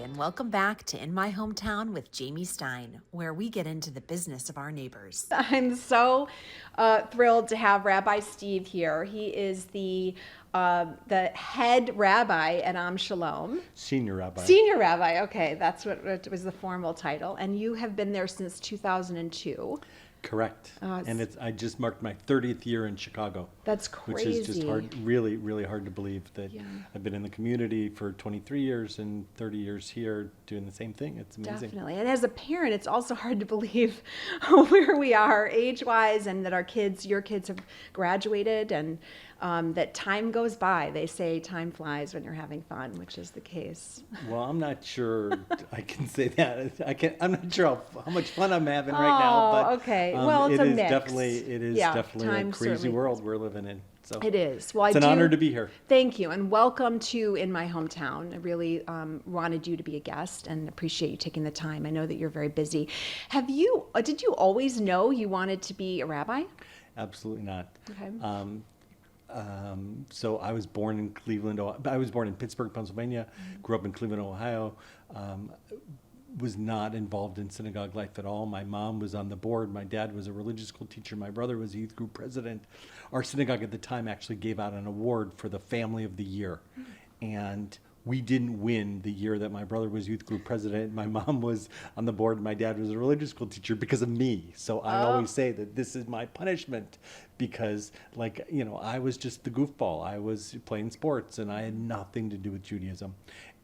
and welcome back to In My Hometown with Jamie Stein, where we get into the business of our neighbors. I'm so thrilled to have Rabbi Steve here. He is the head rabbi at Am Shalom. Senior rabbi. Senior rabbi, okay, that's what it was, the formal title. And you have been there since 2002. Correct. And I just marked my 30th year in Chicago. That's crazy. Which is just hard, really, really hard to believe that I've been in the community for 23 years and 30 years here doing the same thing. It's amazing. Definitely. And as a parent, it's also hard to believe where we are age-wise and that your kids have graduated and that time goes by. They say time flies when you're having fun, which is the case. Well, I'm not sure I can say that. I'm not sure how much fun I'm having right now. But okay. Well, it's a mix. It is definitely a crazy world we're living in. So it is. Well, it's an honor to be here. Thank you, and welcome to In My Hometown. I really wanted you to be a guest and appreciate you taking the time. I know that you're very busy. Did you always know you wanted to be a rabbi? Absolutely not. Okay. So I was born in Cleveland. I was born in Pittsburgh, Pennsylvania. Grew up in Cleveland, Ohio. Was not involved in synagogue life at all. My mom was on the board. My dad was a religious school teacher. My brother was a youth group president. Our synagogue at the time actually gave out an award for the family of the year. And we didn't win the year that my brother was youth group president. My mom was on the board. My dad was a religious school teacher because of me. So I always say that this is my punishment because, I was just the goofball. I was playing sports and I had nothing to do with Judaism.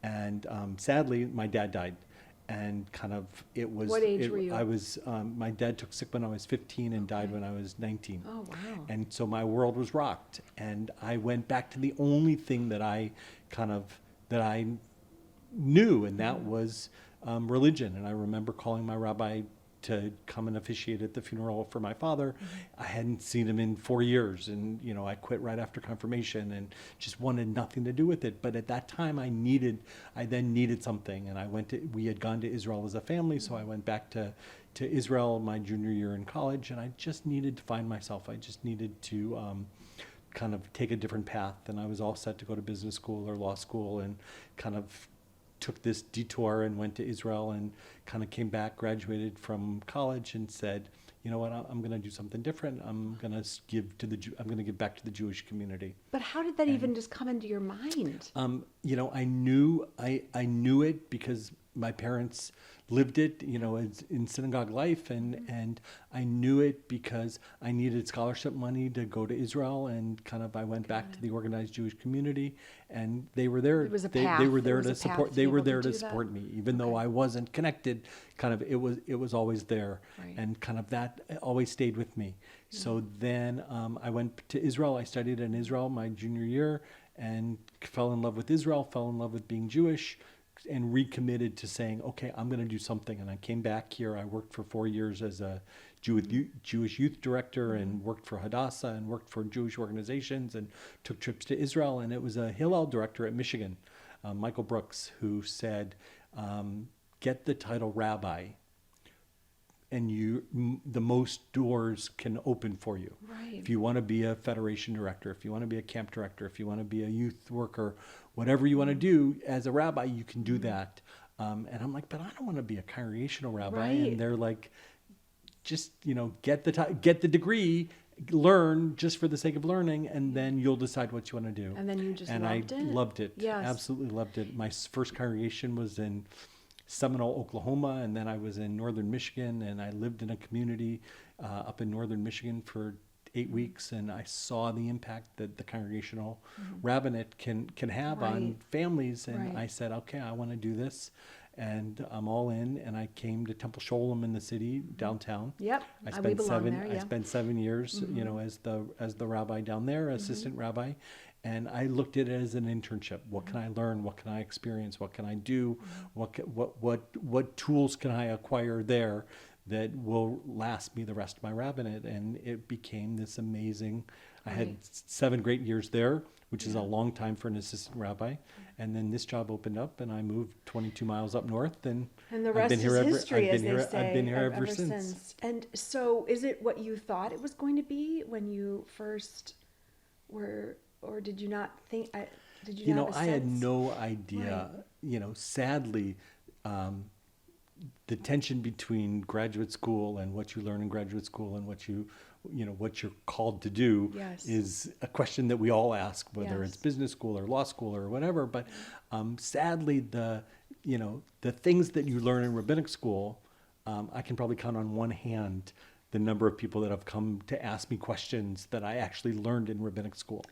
And sadly, my dad died. And it was. What age were you? I was. My dad took sick when I was 15 and died when I was 19. Oh wow! And so my world was rocked, and I went back to the only thing that I knew, and that was religion. And I remember calling my rabbi to come and officiate at the funeral for my father. I hadn't seen him in 4 years, and I quit right after confirmation and just wanted nothing to do with it. But at that time I then needed something, and we had gone to Israel as a family, so I went back to Israel my junior year in college, and I just needed to find myself. I just needed to take a different path, and I was all set to go to business school or law school, and took this detour and went to Israel and came back, graduated from college, and said, you know what, I'm going to do something different. I'm going to give back to the Jewish community. But how did that even just come into your mind? I knew it because my parents lived it, in synagogue life, and I knew it because I needed scholarship money to go to Israel, and I went back to the organized Jewish community, and they were there. It was a path. They were there to support. They were there to that. support me, even though I wasn't connected. It was always there, right. And that always stayed with me. Yeah. So then I went to Israel. I studied in Israel my junior year, and fell in love with Israel. Fell in love with being Jewish. And recommitted to saying, okay, I'm going to do something. And I came back here. I worked for 4 years as a Jewish youth director, and worked for Hadassah, and worked for Jewish organizations, and took trips to Israel. And it was a Hillel director at Michigan, Michael Brooks, who said, get the title rabbi, and the most doors can open for you. Right. If you want to be a federation director, if you want to be a camp director, if you want to be a youth worker, whatever you want to do as a rabbi, you can do that. And I'm like, but I don't want to be a congregational rabbi. Right. And they're like, just get the degree, learn just for the sake of learning, and then you'll decide what you want to do. And then you just loved it. And I loved it. Yes. Absolutely loved it. My first congregation was in Seminole, Oklahoma, and then I was in northern Michigan, and I lived in a community up in northern Michigan for 8 weeks, and I saw the impact that the congregational rabbinate can have on families, and I said, okay, I want to do this, and I'm all in. And I came to Temple Sholem in the city downtown. Yep, I spent I spent 7 years, as the rabbi down there, assistant rabbi. And I looked at it as an internship. What can I learn? What can I experience? What can I do? What tools can I acquire there that will last me the rest of my rabbinate? And it became this amazing. I had 7 great years there, which is a long time for an assistant rabbi. And then this job opened up, and I moved 22 miles up north, and the rest is history, as they say. I've been here ever since. And so, is it what you thought it was going to be when you first were? Or did you not think? Did you You have know, a I had sense? no idea. Right. You know, sadly, the tension between graduate school and what you learn in graduate school and what you're called to do Yes. is a question that we all ask, whether it's Yes. business school or law school or whatever. But sadly, the things that you learn in rabbinic school, I can probably count on one hand the number of people that have come to ask me questions that I actually learned in rabbinic school.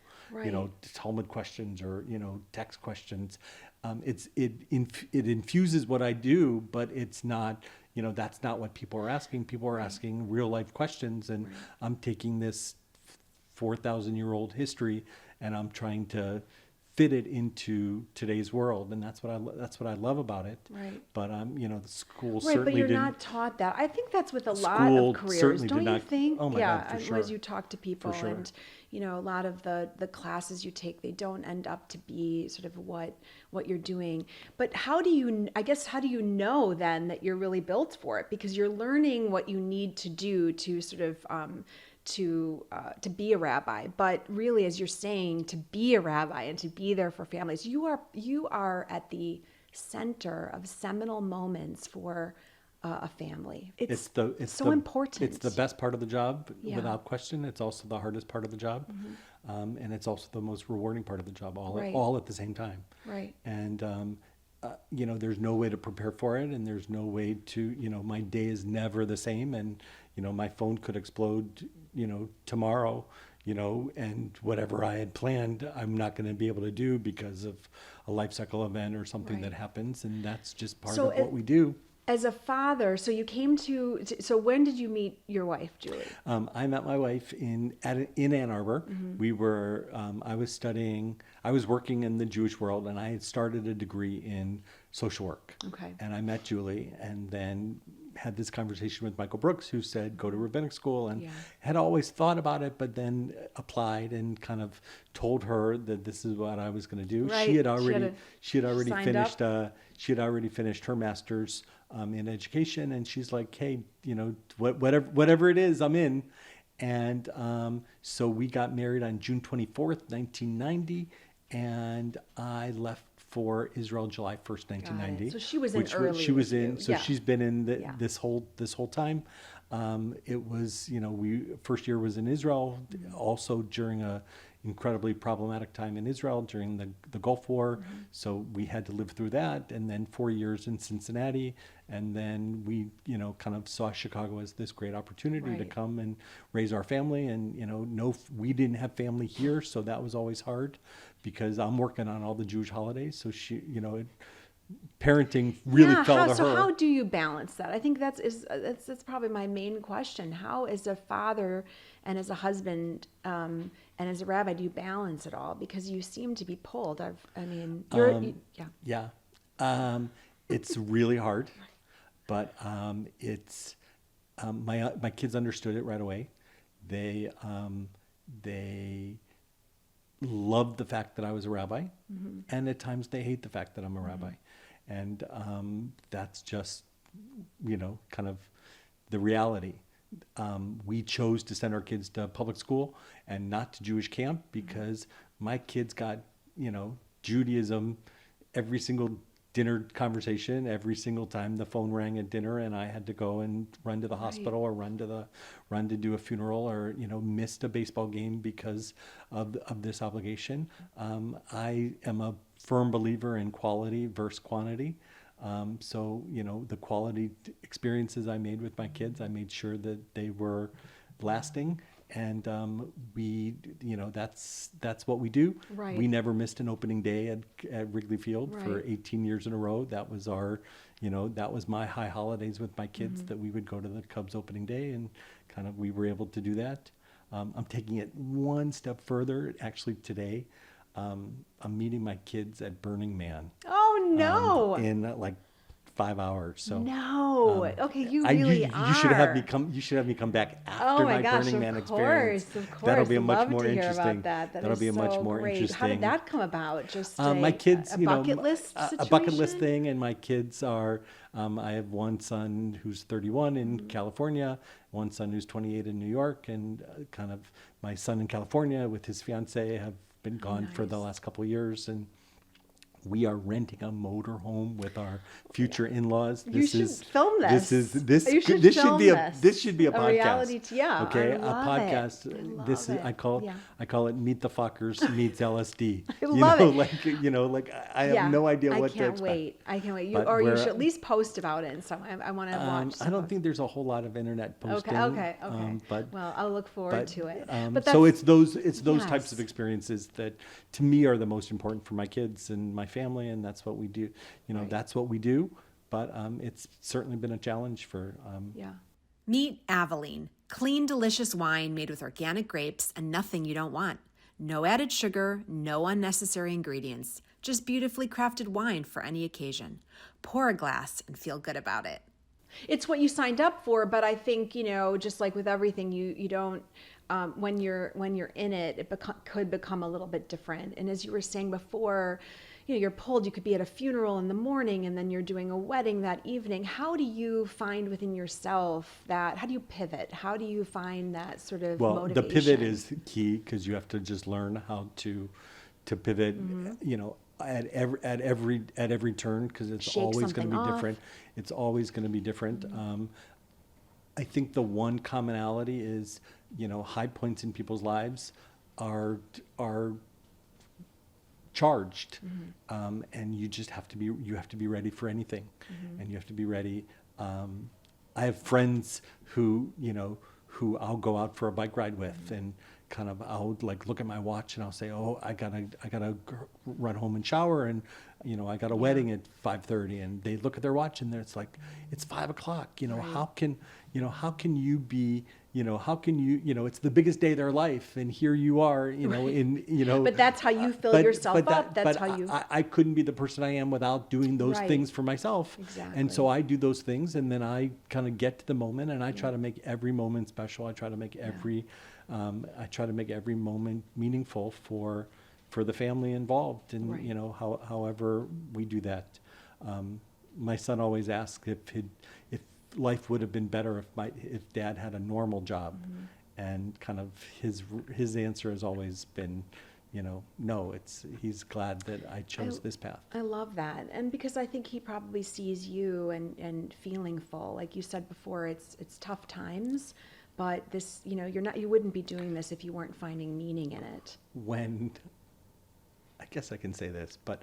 You know, Right. Talmud questions or text questions. It infuses what I do, but it's not. That's not what people are asking. People are asking real life questions, and I'm taking this 4,000-year-old history and I'm trying to fit it into today's world, and that's what I love about it. Right. But the school Right, certainly but you're didn't. not taught that. I think that's with a lot School of careers, certainly don't did you not. think? Oh my Yeah, God, for as sure. you talk to people, sure. and a lot of the classes you take, they don't end up to be sort of what you're doing. But how do you know then that you're really built for it? Because you're learning what you need to do to sort of to be a rabbi, but really, as you're saying, to be a rabbi and to be there for families, you are at the center of seminal moments for a family. It's so important. It's the best part of the job, Yeah. without question. It's also the hardest part of the job, and it's also the most rewarding part of the job, Right. all at the same time. Right. And there's no way to prepare for it, and there's no way to. My day is never the same, and my phone could explode, tomorrow. And whatever I had planned, I'm not going to be able to do because of a life cycle event or something Right. that happens, and that's just part So of what we do. As a father, so you came so when did you meet your wife, Julie? I met my wife in Ann Arbor. We were. I was working in the Jewish world, and I had started a degree in social work. Okay. And I met Julie, and then had this conversation with Michael Brooks, who said go to rabbinic school, and Yeah. had always thought about it, but then applied and kind of told her that this is what I was going to do. Right. She had already signed finished. up. She had already finished her master's in education, and she's like, hey, whatever it is, I'm in. And so we got married on June 24th, 1990, and I left for Israel July 1st, 1990. So she was in early She was with in. you. So Yeah. she's been in Yeah. this whole time. It was, first year was in Israel, also during a incredibly problematic time in Israel during the Gulf War. So we had to live through that, and then 4 years in Cincinnati, and then we, kind of saw Chicago as this great opportunity to Right. come and raise our family. And we didn't have family here, so that was always hard because I'm working on all the Jewish holidays. So she, parenting really fell to her. So how do you balance that? I think that's probably my main question. How, as a father and as a husband and as a rabbi, do you balance it all? Because you seem to be pulled. Yeah. It's really hard, but it's my kids understood it right away. They loved the fact that I was a rabbi, and at times they hate the fact that I'm a rabbi, and that's just kind of the reality. We chose to send our kids to public school and not to Jewish camp because my kids got Judaism every single dinner conversation, every single time the phone rang at dinner, and I had to go and run to the hospital or run to do a funeral, or missed a baseball game because of this obligation. I am a firm believer in quality versus quantity. So the quality experiences I made with my kids, I made sure that they were lasting. And we, that's what we do. Right. We never missed an opening day at Wrigley Field for Right. 18 years in a row. That was that was my high holidays with my kids, that we would go to the Cubs opening day, and kind of we were able to do that. I'm taking it one step further. Actually, today, I'm meeting my kids at Burning Man. Oh no! In like 5 hours. So no. Okay, you you really should have me are. come. You should have me come back after Oh my my gosh, Burning of Man course, experience. of course. That'll be a much Love more to hear interesting. about that. That'll be a much more great. interesting. How did that come about? Just my kids, a bucket list a situation? bucket list thing, and my kids are. I have one son who's 31 in California, one son who's 28 in New York, and kind of my son in California with his fiance have been gone for the last couple of years, and we are renting a motor home with our future in-laws. You should film this. This You should should film be this. this should be a podcast. Reality, yeah. Okay, I a love podcast. it. I love This is it. I call it Meet the Fuckers meets LSD. I love it. Like I have no idea what to expect. I can't wait. But You should at least post about it. And so I want to watch. I don't think there's a whole lot of internet posting. Okay. But well, I'll look forward to it. But so it's those types Yes. of experiences that to me are the most important for my kids and my family, and that's what we do. That's what we do. But it's certainly been a challenge for. Meet Aveline, clean, delicious wine made with organic grapes and nothing you don't want. No added sugar, no unnecessary ingredients, just beautifully crafted wine for any occasion. Pour a glass and feel good about it. It's what you signed up for, but I think, just like with everything, you don't, when you're in it, it could become a little bit different. And as you were saying before, you're pulled, you could be at a funeral in the morning and then you're doing a wedding that evening. How do you find within yourself how do you pivot? How do you find that sort of motivation? The pivot is key, because you have to just learn how to pivot, at every turn, because it's always going to be different. It's always going to be different. I think the one commonality is, high points in people's lives are charged, and you just have to be ready for anything, and you have to be ready. I have friends who I'll go out for a bike ride with, and kind of I'll like look at my watch and I'll say, oh, I gotta run home and shower, and I got a wedding at 5:30, and they look at their watch and it's like it's 5 o'clock. Right. How can you be, it's the biggest day of their life, and here you are, But that's how you fill yourself up. That's how you. I couldn't be the person I am without doing those things for myself. Exactly. And so I do those things, and then I kind of get to the moment, and I try to make every moment special. I try to make every moment meaningful for the family involved, and however we do that. My son always asks if life would have been better if Dad had a normal job, and kind of his answer has always been, no. He's glad that I chose this path. I love that, and because I think he probably sees you and feeling full, like you said before. It's tough times, but this, you wouldn't be doing this if you weren't finding meaning in it. I guess I can say this, but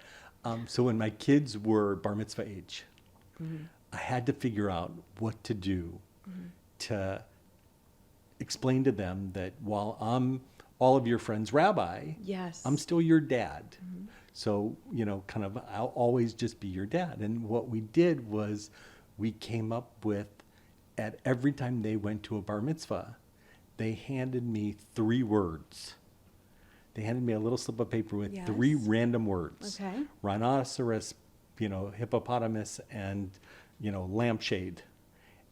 so when my kids were bar mitzvah age, I had to figure out what to do to explain to them that while I'm all of your friends' rabbi, yes, I'm still your dad. So, kind of I'll always just be your dad. And what we did was we came up with, at every time they went to a bar mitzvah, they handed me 3 words. They handed me a little slip of paper with 3 random words. Okay. Rhinoceros, hippopotamus, and, lampshade.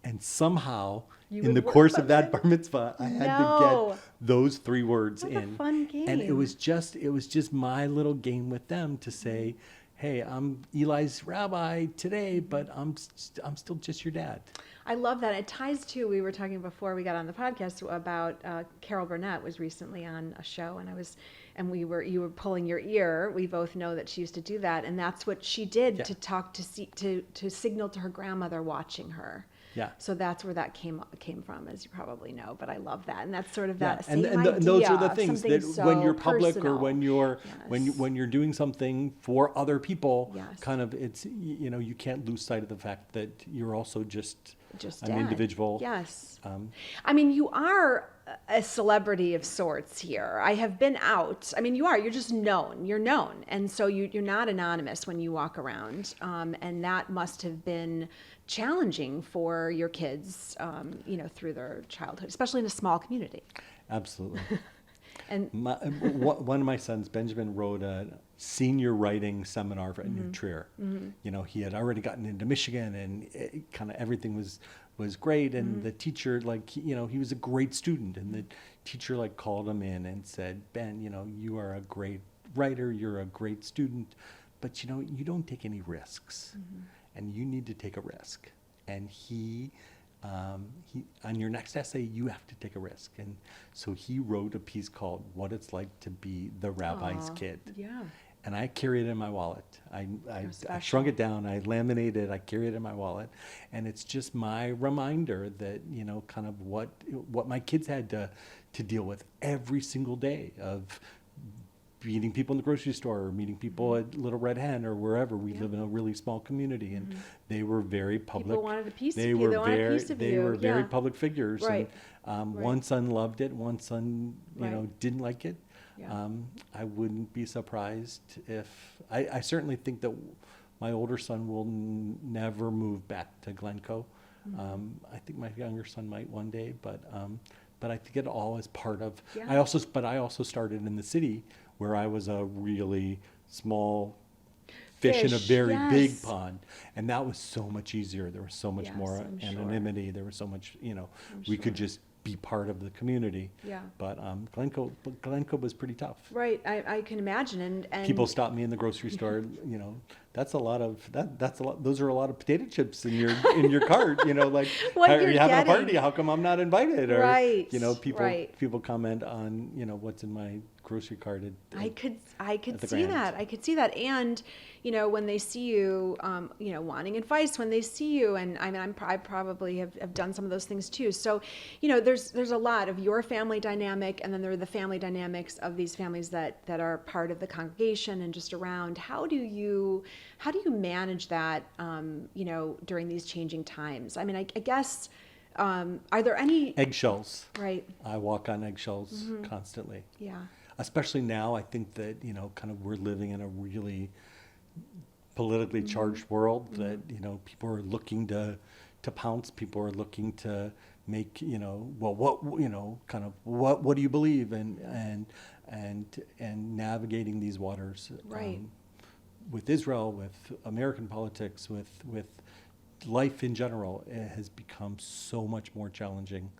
And somehow, in the course of that bar mitzvah, I had to get those 3 words in. What a fun game. And it was just my little game with them to say, hey, I'm Eli's rabbi today, but I'm still just your dad. I love that. It ties to, we were talking before we got on the podcast about Carol Burnett was recently on a show, and you were pulling your ear. We both know that she used to do that, and that's what she did to talk to signal to her grandmother watching her. Yeah. So that's where that came from, as you probably know. But I love that, and that's sort of that same idea. And those are the things that so when you're public personal. or when you're when you're doing something for other people, Yes. kind of it's you can't lose sight of the fact that you're also just an dad. individual. Yes. I mean, you are a celebrity of sorts here. I have been out. I mean, you're just known. You're known. And so you're not anonymous when you walk around. And that must have been challenging for your kids, through their childhood, especially in a small community. Absolutely. And one of my sons, Benjamin, wrote a senior writing seminar at New Trier. He had already gotten into Michigan, and kind of everything was great. And the teacher, he was a great student, and the teacher called him in and said, Ben, you are a great writer, you're a great student, but you don't take any risks, and you need to take a risk. And he on your next essay, you have to take a risk. And so he wrote a piece called What It's Like to Be the Rabbi's Kid. Yeah. And I carry it in my wallet. I shrunk it down, I laminated it, I carry it in my wallet. And it's just my reminder that, kind of what my kids had to deal with every single day of meeting people in the grocery store or meeting people at Little Red Hen or wherever. We live in a really small community, and they were very public. People wanted a piece of you. They wanted a piece of you. They were very public figures. Right. And one son loved it, one son, Right. didn't like it. Yeah. I wouldn't be surprised if, I certainly think that my older son will never move back to Glencoe. I think my younger son might one day, but I think it all is part of, Yeah. I also started in the city where I was a really small fish in a Fish, very big yes. pond. And that was so much easier. There was so much Yes, more I'm sure. anonymity. There was so much, we sure. could just be part of the community. Yeah. But Glencoe was pretty tough. Right. I can imagine. And People stop me in the grocery store, that's a lot of those are a lot of potato chips in your cart, like, What are you're you having a getting. party? How come I'm not invited? Or Right, people right. people comment on, what's in my grocery cart. I could the see Grand. that. I could see that. And, when they see you, wanting advice when they see you, and I mean, I probably have done some of those things too. So, there's a lot of your family dynamic, and then there are the family dynamics of these families that are part of the congregation and just around. How do you manage that, during these changing times? I mean, I guess, are there any Eggshells. Right. I walk on eggshells constantly. Yeah. Especially now, I think that, kind of we're living in a really politically charged world that, people are looking to pounce. People are looking to make, what do you believe? And navigating these waters. Right. With Israel, with American politics, with life in general, it has become so much more challenging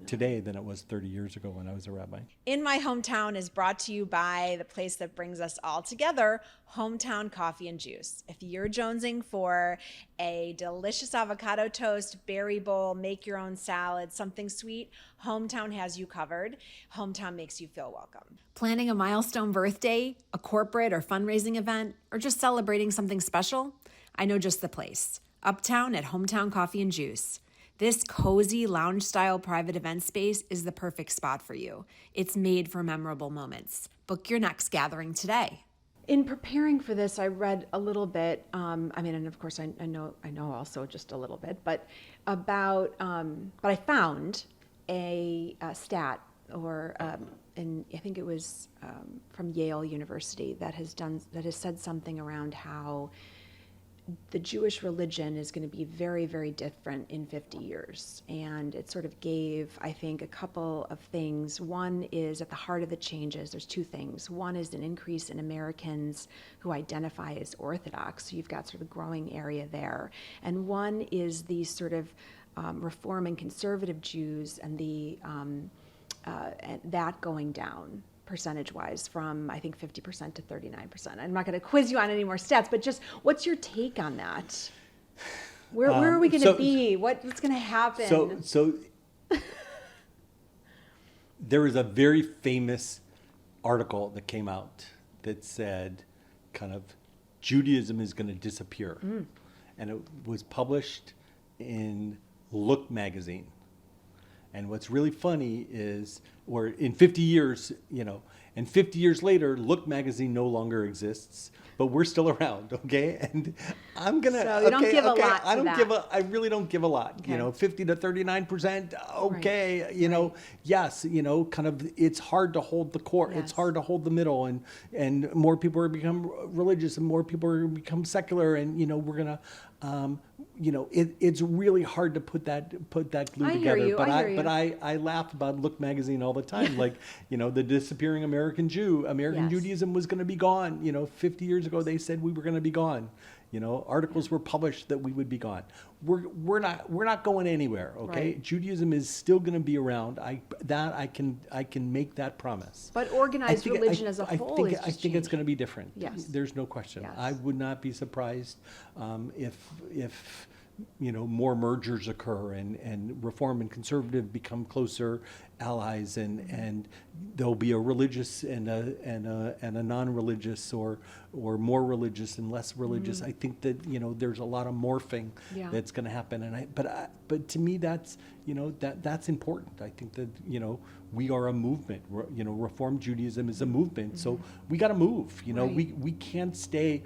today than it was 30 years ago when I was a rabbi. In My Hometown is brought to you by the place that brings us all together, Hometown Coffee and Juice. If you're jonesing for a delicious avocado toast, berry bowl, make your own salad, something sweet, Hometown has you covered. Hometown makes you feel welcome. Planning a milestone birthday, a corporate or fundraising event, or just celebrating something special? I know just the place. Uptown at Hometown Coffee and Juice. This cozy lounge-style private event space is the perfect spot for you. It's made for memorable moments. Book your next gathering today. In preparing for this, I read a little bit. And of course, I know also just a little bit, but about. But I found a stat, or and I think it was from Yale University that has said something around how the Jewish religion is going to be very, very different in 50 years. And it sort of gave, I think, a couple of things. One is at the heart of the changes, there's two things. One is an increase in Americans who identify as Orthodox. So you've got sort of a growing area there. And one is the sort of Reform and conservative Jews and and that going down percentage-wise from, I think, 50% to 39%. I'm not going to quiz you on any more stats, but just what's your take on that? Where are we going to be? What's going to happen? So there was a very famous article that came out that said kind of Judaism is going to disappear. And it was published in Look magazine. And what's really funny is, or in 50 years, and 50 years later, Look magazine no longer exists, but we're still around, okay? And I'm gonna. So you don't give a lot to that. I really don't give a lot. Okay. 50 to 39%. Okay, Right. Yes, kind of. It's hard to hold the core. Yes. It's hard to hold the middle, and more people are become religious, and more people are become secular, and we're gonna. It's really hard to put that glue I together. hear you, But I hear you. I laugh about Look magazine all the time. Like, the disappearing American Jew. American Yes. Judaism was going to be gone. 50 years ago they said we were going to be gone. Articles were published that we would be gone. We're not going anywhere. Okay, Right. Judaism is still going to be around. I can make that promise. But organized religion as a whole is I just think it's changing. going to be different. Yes. There's no question. Yes. I would not be surprised if more mergers occur, and Reform and Conservative become closer allies, and there'll be a religious and a non-religious, or more religious and less religious. I think that there's a lot of morphing that's going to happen, and but to me that's that's important. I think that we are a movement. Reform Judaism is a movement, so we got to move. We can't stay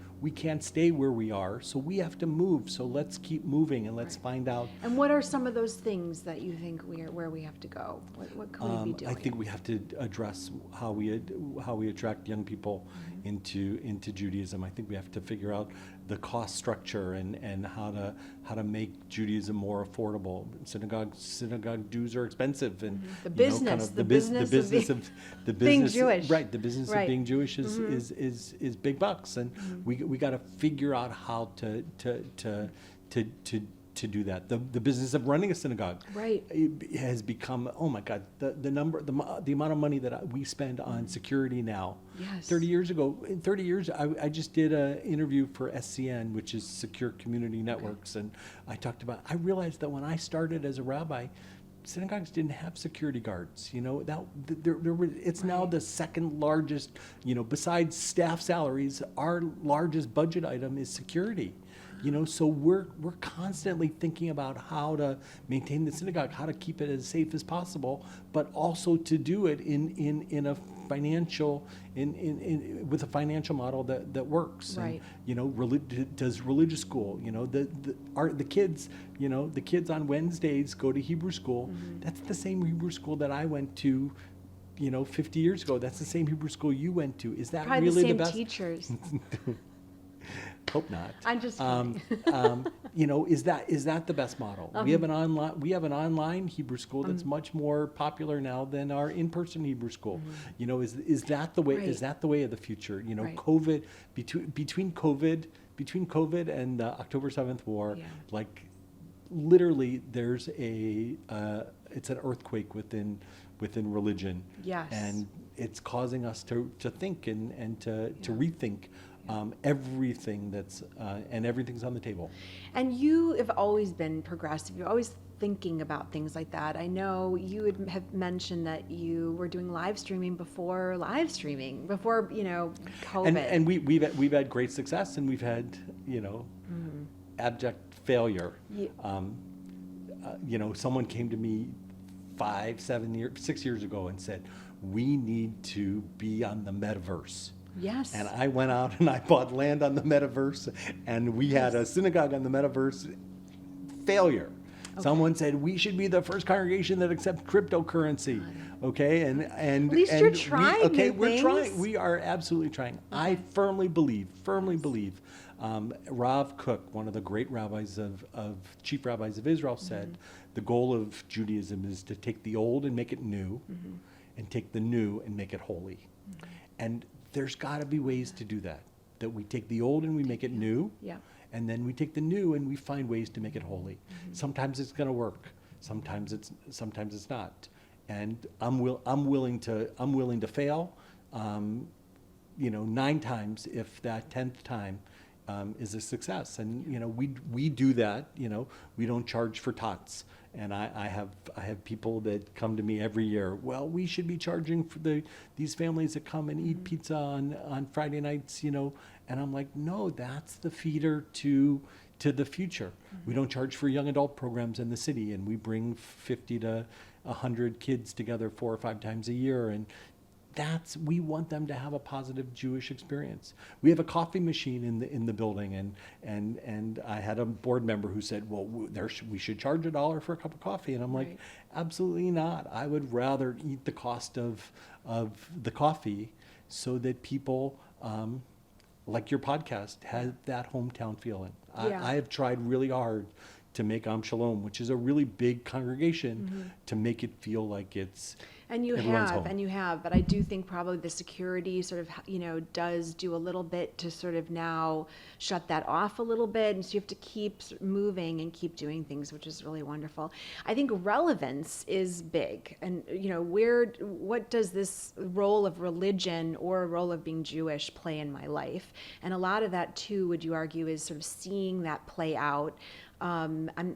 where we are, so we have to move. So let's keep moving, and let's find out. And what are some of those things that you think where we have to go? What can we be doing? I think we have to address how we attract young people into Judaism. I think we have to figure out the cost structure and how to make Judaism more affordable. Synagogue dues are expensive, and the business of being Jewish. Right, the business of being Jewish is big bucks, and we got to figure out how to do that. The business of running a synagogue has become, oh my God, the amount of money that we spend on security now. Yes. 30 years ago, in 30 years, I just did an interview for SCN, which is Secure Community Networks, and I realized that when I started as a rabbi, synagogues didn't have security guards. It's now the second largest, besides staff salaries, our largest budget item is security. So we're constantly thinking about how to maintain the synagogue, how to keep it as safe as possible, but also to do it in a financial with a financial model that works. Right. And, does religious school. The kids on Wednesdays go to Hebrew school. That's the same Hebrew school that I went to 50 years ago. That's the same Hebrew school you went to. Is that probably really the same best? Teachers. Hope not. I'm just kidding. Is that the best model? We have an online Hebrew school that's much more popular now than our in-person Hebrew school. Is that the way? Right. Is that the way of the future? Right. COVID between COVID and the October 7th war, like literally, there's it's an earthquake within religion. Yes. And it's causing us to think and to rethink. Everything and everything's on the table. And you have always been progressive. You're always thinking about things like that. I know you have mentioned that you were doing live streaming before COVID. And we've had great success, and we've had abject failure. Someone came to me 6 years ago and said, we need to be on the metaverse. Yes. And I went out and I bought land on the metaverse, and we had a synagogue on the metaverse. Failure. Okay. Someone said we should be the first congregation that accepts cryptocurrency. Okay, and at least you're trying. We're trying. We are absolutely trying. Okay. I firmly believe. Rav Kook, one of the great rabbis chief rabbis of Israel, said the goal of Judaism is to take the old and make it new, and take the new and make it holy. And there's got to be ways to do that. That we take the old and we make it new, and then we take the new and we find ways to make it holy. Sometimes it's going to work. Sometimes it's not. And I'm willing to fail. 9 times if that 10th time is a success. And we do that. We don't charge for tots. And I have people that come to me every year. Well, we should be charging for these families that come and eat pizza on Friday nights, And I'm like, no, that's the feeder to the future. We don't charge for young adult programs in the city, and we bring 50 to 100 kids together 4 or 5 times a year, and we want them to have a positive Jewish experience. We have a coffee machine in the building, and I had a board member who said, well, we should charge $1 for a cup of coffee, and I'm like, absolutely not. I would rather eat the cost of the coffee, so that people, like your podcast, have that hometown feeling. I have tried really hard to make Am Shalom, which is a really big congregation, to make it feel like it's everyone's home. But I do think probably the security sort of, does do a little bit to sort of now shut that off a little bit. And so you have to keep moving and keep doing things, which is really wonderful. I think relevance is big. And, what does this role of religion or a role of being Jewish play in my life? And a lot of that too, would you argue, is sort of seeing that play out I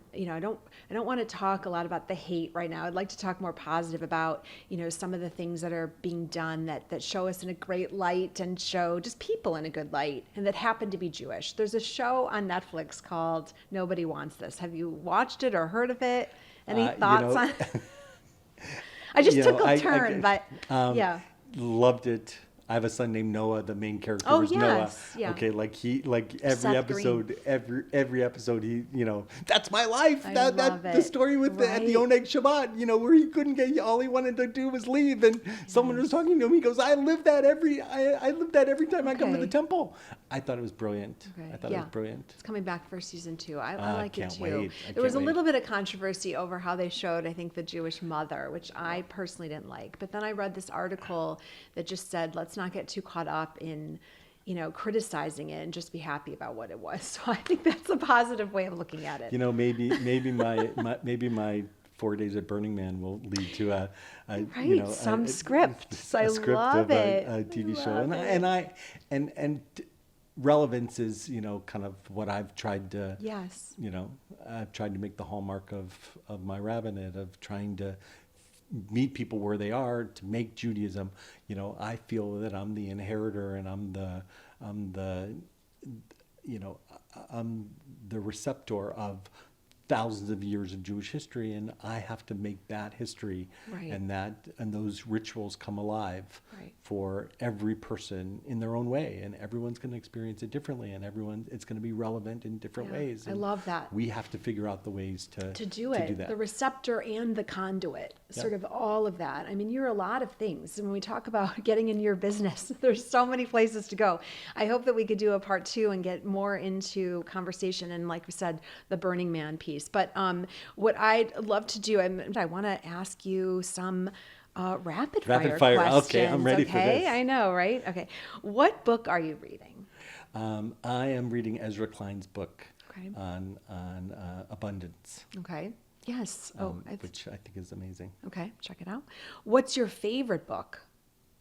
don't want to talk a lot about the hate right now. I'd like to talk more positive about, some of the things that are being done that show us in a great light and show just people in a good light and that happen to be Jewish. There's a show on Netflix called Nobody Wants This. Have you watched it or heard of it? Any thoughts on it? I just took a turn, but yeah. Loved it. I have a son named Noah. The main character Oh, was yes. Noah. Yeah. Okay, every Seth episode, every episode, he, that's my life. I That love the it. story with at the Right. Oneg Shabbat, where he couldn't get, all he wanted to do was leave, and someone was talking to him. He goes, I live that every time I come to the Okay. temple. I thought it was brilliant. Okay, I thought it was brilliant. It's coming back for season 2. I like it can't too. wait. There was a little bit of controversy over how they showed, I think, the Jewish mother, which I personally didn't like. But then I read this article that just said, let's not get too caught up in, criticizing it and just be happy about what it was. So I think that's a positive way of looking at it. Maybe my 4 days at Burning Man will lead to some script. I script love of it. a TV I show, love it. and relevance is kind of what I've tried to Yes. I've tried to make the hallmark of my rabbinate, of trying to meet people where they are, to make Judaism. I feel that I'm the inheritor, and I'm the receptor of thousands of years of Jewish history, and I have to make that history Right. and those rituals come alive Right. for every person in their own way, and everyone's going to experience it differently, and it's going to be relevant in different Yeah, ways. I And love that. we have to figure out the ways to do it. that. The receptor and the conduit, Yeah. sort of all of that. I mean, you're a lot of things. And when we talk about getting in your business, there's so many places to go. I hope that we could do a part 2 and get more into conversation and, like we said, the Burning Man piece. But what I'd love to do, I want to ask you some rapid fire questions. Okay, I'm ready for this. I know, right? Okay. What book are you reading? I am reading Ezra Klein's book Okay. on abundance, Okay. Yes. which I think is amazing. Okay, check it out. What's your favorite book?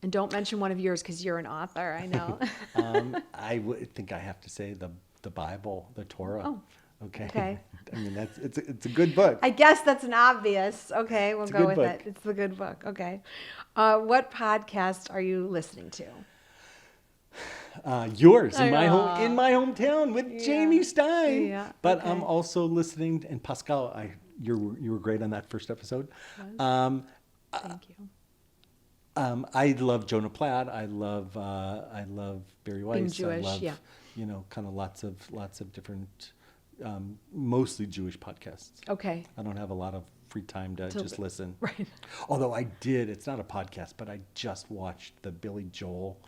And don't mention one of yours because you're an author, I know. I think I have to say the Bible, the Torah. Oh, Okay. okay. I mean, it's a good book. I guess that's an obvious. Okay, we'll a go good with book. it. It's the good book. Okay. What podcast are you listening to? Yours in Aw. my hometown with Jamie Stein. Yeah, But okay. I'm also listening, and Pascal, you were great on that first episode. Thank you. I love Jonah Platt. I love Barry Weiss. Being Jewish, I love, yeah. kind of lots of different, mostly Jewish podcasts. Okay. I don't have a lot of free time to just listen. Right. Although it's not a podcast, but I just watched the Billy Joel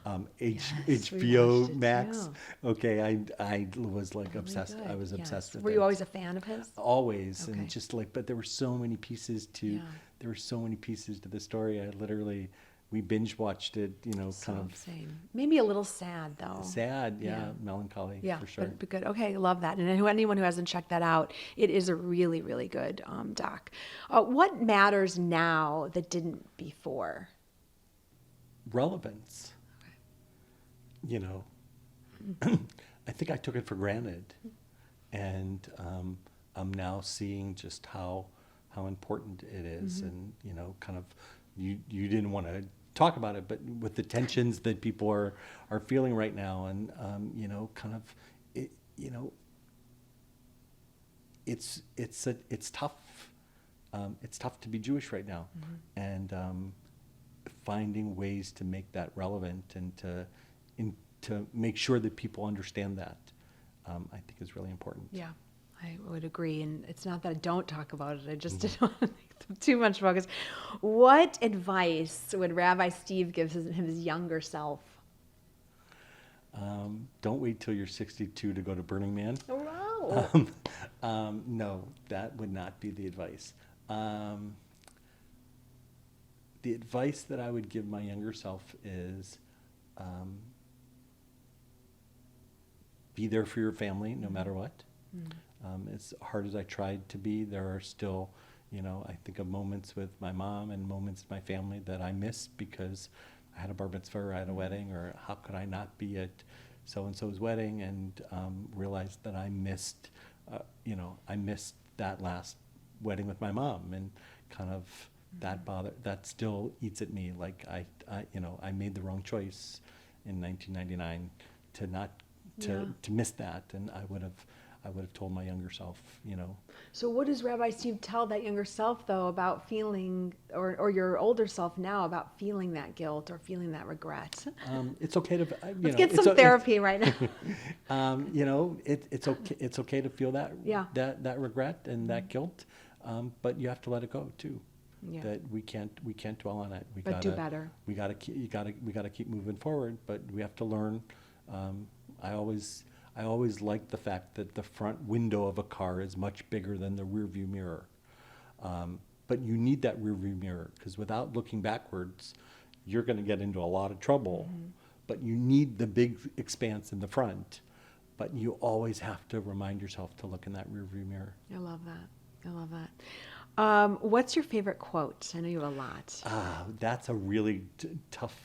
we HBO watched it Max. too. Okay, I was like obsessed. Good. I was Yes. obsessed with Were it. you always a fan of his? Always, Okay. and just but there were so many pieces to the story. We binge watched it, kind of Same. Maybe a little sad though. sad, Yeah. melancholy, Yeah, for sure. but good. Okay, love that. And anyone who hasn't checked that out, it is a really, really good doc. What matters now that didn't before? Relevance. I think I took it for granted, and I'm now seeing just how important it is, and kind of you didn't want to talk about it, but with the tensions that people are feeling right now, and kind of it, it's tough. It's tough to be Jewish right now, and finding ways to make that relevant and to make sure that people understand that, I think is really important. Yeah, I would agree. And it's not that I don't talk about it. I just didn't want to make too much focus. What advice would Rabbi Steve give his younger self? Don't wait till you're 62 to go to Burning Man. Wow. No, that would not be the advice. The advice that I would give my younger self is be there for your family no matter what. As hard as I tried to be, there are still, I think of moments with my mom and moments with my family that I missed because I had a bar mitzvah or I had a wedding, or how could I not be at so-and-so's wedding, and realized that I missed I missed that last wedding with my mom, and kind of that still eats at me. Like I made the wrong choice in 1999 to miss that, and I would have told my younger self, So what does Rabbi Steve tell that younger self, though, about feeling, or your older self now, about feeling that guilt or feeling that regret? It's okay to, Let's get some therapy right now. It's okay to feel that that regret and that guilt, but you have to let it go too. Yeah. That we can't dwell on it. But do better. We gotta keep moving forward, but we have to learn. I always like the fact that the front window of a car is much bigger than the rear view mirror. But you need that rear view mirror, because without looking backwards, you're going to get into a lot of trouble. Mm-hmm. But you need the big expanse in the front. But you always have to remind yourself to look in that rear view mirror. I love that. What's your favorite quote? I know you have a lot. That's a really tough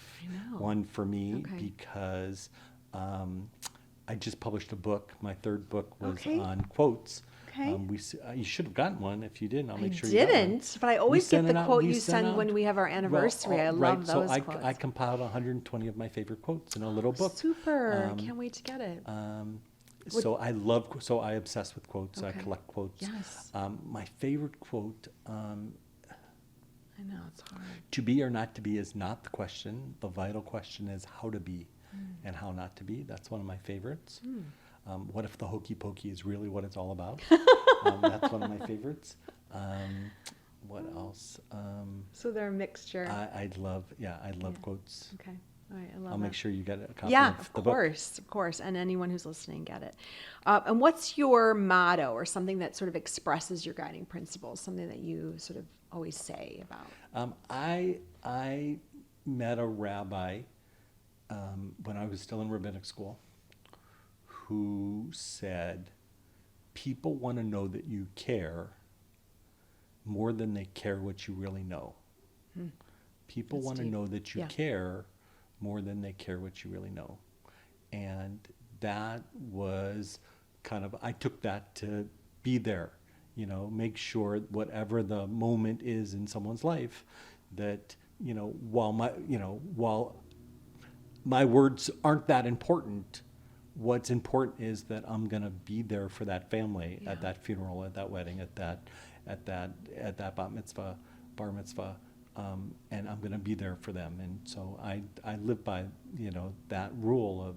one for me, because I just published a book. My third book was on quotes. Okay. You should have gotten one. If you didn't, I'll make sure you got one. I didn't, but I always get the quote you send when we have our anniversary. Well, I love those so quotes. I compiled 120 of my favorite quotes in a little book. Super. Can't wait to get it. So I obsess with quotes. I collect quotes. Yes. My favorite quote, I know, it's hard. To be or not to be is not the question. The vital question is how to be and how not to be. That's one of my favorites. What if the hokey pokey is really what it's all about? That's one of my favorites. What else? So they're a mixture. I love quotes. Okay. All right, I love I'll make sure you get a copy of the book. Of course, and anyone who's listening get it. And what's your motto, or something that sort of expresses your guiding principles, something that you sort of always say about? I met a rabbi when I was still in rabbinic school who said, people want to know that you care more than they care what you really know. People want to know that you care more than they care what you really know. And that was I took that to be there, make sure whatever the moment is in someone's life, that, while my words aren't that important, what's important is that I'm going to be there for that family at that funeral, at that wedding, at that bat mitzvah, bar mitzvah. And I'm going to be there for them. And so I live by, that rule of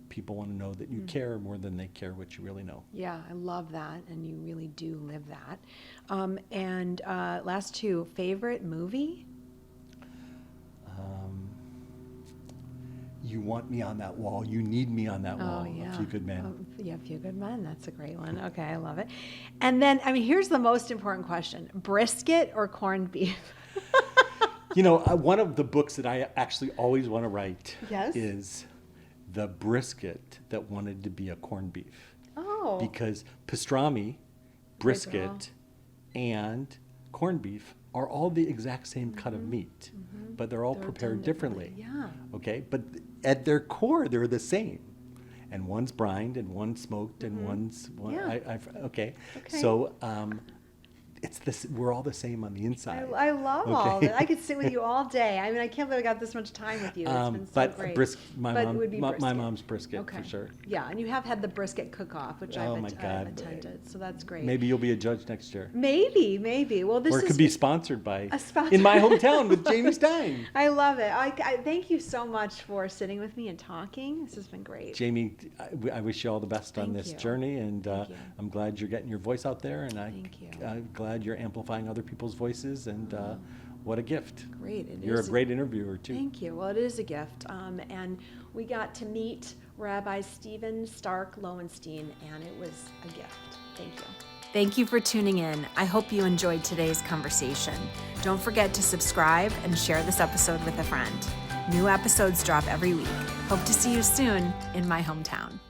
people want to know that you care more than they care what you really know. Yeah, I love that. And you really do live that. And last two, favorite movie? You want me on that wall. You need me on that wall. Yeah. A Few Good Men. A Few Good Men. That's a great one. Okay, I love it. And then, here's the most important question. Brisket or corned beef? One of the books that I actually always want to write is The Brisket That Wanted to Be a Corned Beef. Oh. Because pastrami, brisket, and corned beef are all the exact same cut of meat, but they're all prepared differently. Yeah. Okay, but at their core, they're the same. And one's brined, and one's smoked, and one's... Okay. So... it's this. We're all the same on the inside. I love all of it. I could sit with you all day. I can't believe I got this much time with you. It's been so great. My mom's brisket for sure. Yeah, and you have had the brisket cook-off, which I've attended, so that's great. Maybe you'll be a judge next year. Maybe. Well, or it could be sponsored by in my hometown with Jamie Stein. I love it. I thank you so much for sitting with me and talking. This has been great. Jamie, I wish you all the best on this journey, and I'm glad you're getting your voice out there, and I'm glad you're amplifying other people's voices, and what a gift. Great. You're a great interviewer too. Thank you. Well, it is a gift. And we got to meet Rabbi Steven Stark Lowenstein, and it was a gift. Thank you. Thank you for tuning in. I hope you enjoyed today's conversation. Don't forget to subscribe and share this episode with a friend. New episodes drop every week. Hope to see you soon in my hometown.